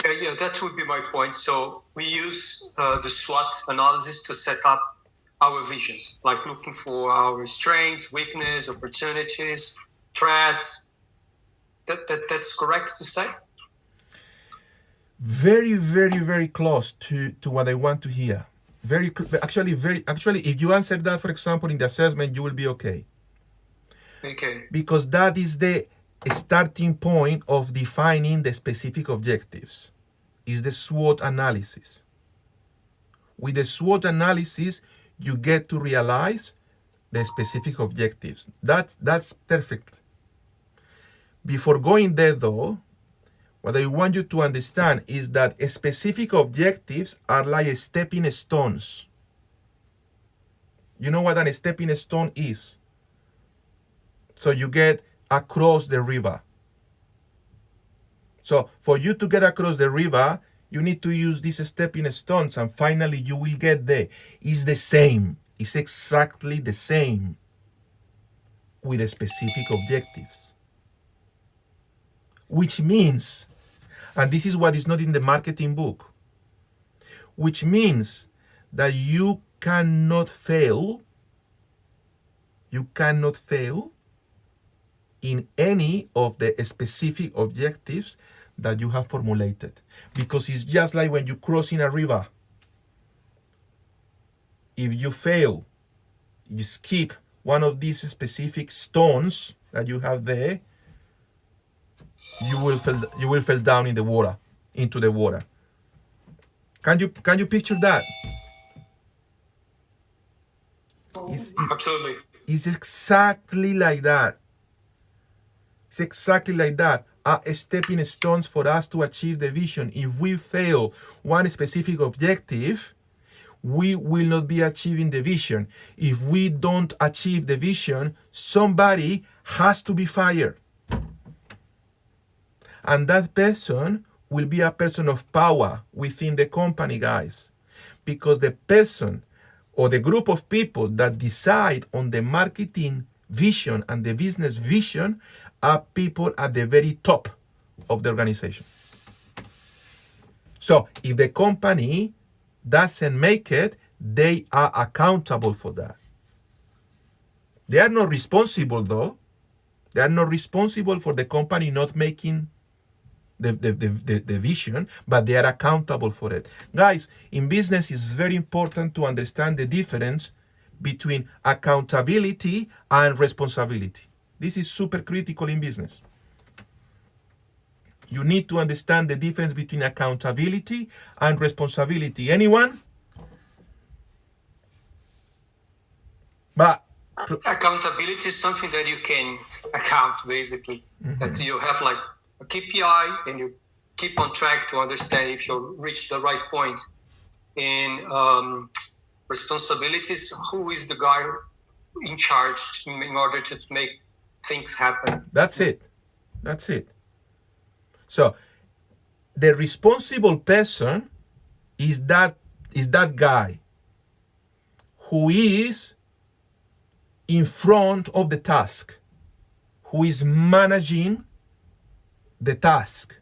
Yeah, that would be my point. So we use the SWOT analysis to set up our visions, like looking for our strengths, weakness, opportunities, threats. That's correct to say? Very, very, very close to what I want to hear. Actually, if you answer that, for example, in the assessment, you will be okay. Okay. Because that is the starting point of defining the specific objectives, is the SWOT analysis. With the SWOT analysis, you get to realize the specific objectives. That's perfect. Before going there, though, what I want you to understand is that specific objectives are like stepping stones. You know what a stepping stone is? So you get across the river. So for you to get across the river, you need to use these stepping stones, and finally you will get there. It's the same. It's exactly the same with the specific objectives. Which means, and this is what is not in the marketing book, which means that you cannot fail in any of the specific objectives that you have formulated. Because it's just like when you cross in a river. If you fail, you skip one of these specific stones that you have there, you will fall down in the water, into the water. Can you picture that? Absolutely. It's exactly like that. It's exactly like that. Are stepping stones for us to achieve the vision. If we fail one specific objective, we will not be achieving the vision. If we don't achieve the vision, somebody has to be fired. And that person will be a person of power within the company, guys. Because the person or the group of people that decide on the marketing vision and the business vision are people at the very top of the organization. So if the company doesn't make it, they are accountable for that. They are not responsible, though. They are not responsible for the company not making the vision, but they are accountable for it. Guys, in business, it's very important to understand the difference between accountability and responsibility. This is super critical in business. You need to understand the difference between accountability and responsibility. Anyone? But accountability is something that you can account, basically. That you have like a KPI and you keep on track to understand if you reach the right point. In responsibilities, who is the guy in charge in order to make things happen? That's it. That's it. So the responsible person is that guy who is in front of the task, who is managing the task,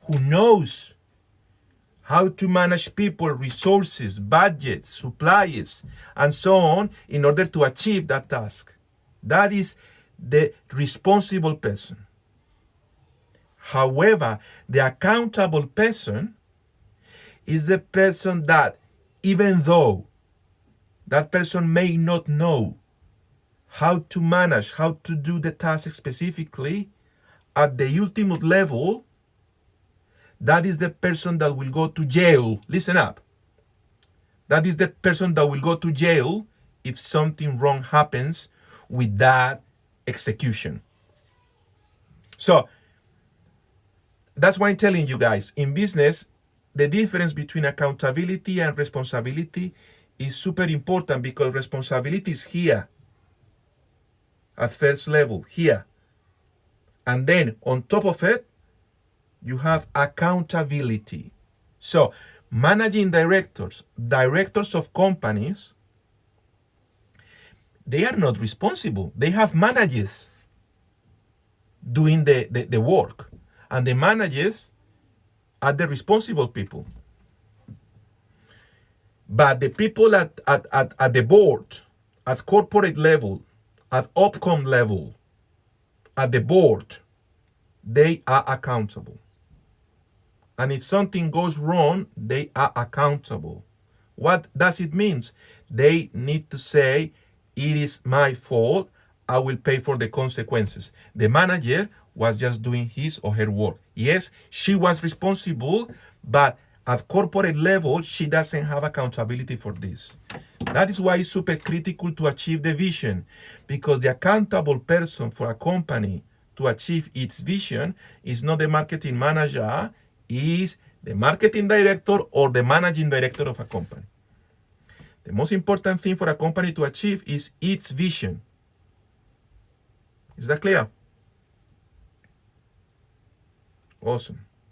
who knows how to manage people, resources, budgets, supplies, and so on in order to achieve that task. That is the responsible person. However, the accountable person is the person that, even though that person may not know how to manage, how to do the task specifically, at the ultimate level, that is the person that will go to jail. Listen up. That is the person that will go to jail if something wrong happens with that execution. So, that's why I'm telling you guys, in business, the difference between accountability and responsibility is super important, because responsibility is here at first level, here. And then on top of it, you have accountability. So managing directors of companies, they are not responsible. They have managers doing the work. And the managers are the responsible people. But the people at the board, at corporate level, at OPCOM level, at the board, they are accountable. And if something goes wrong, they are accountable. What does it mean? They need to say, it is my fault, I will pay for the consequences. The manager was just doing his or her work. Yes, she was responsible, but at corporate level, she doesn't have accountability for this. That is why it's super critical to achieve the vision, because the accountable person for a company to achieve its vision is not the marketing manager, is the marketing director or the managing director of a company. The most important thing for a company to achieve is its vision. Is that clear? Awesome.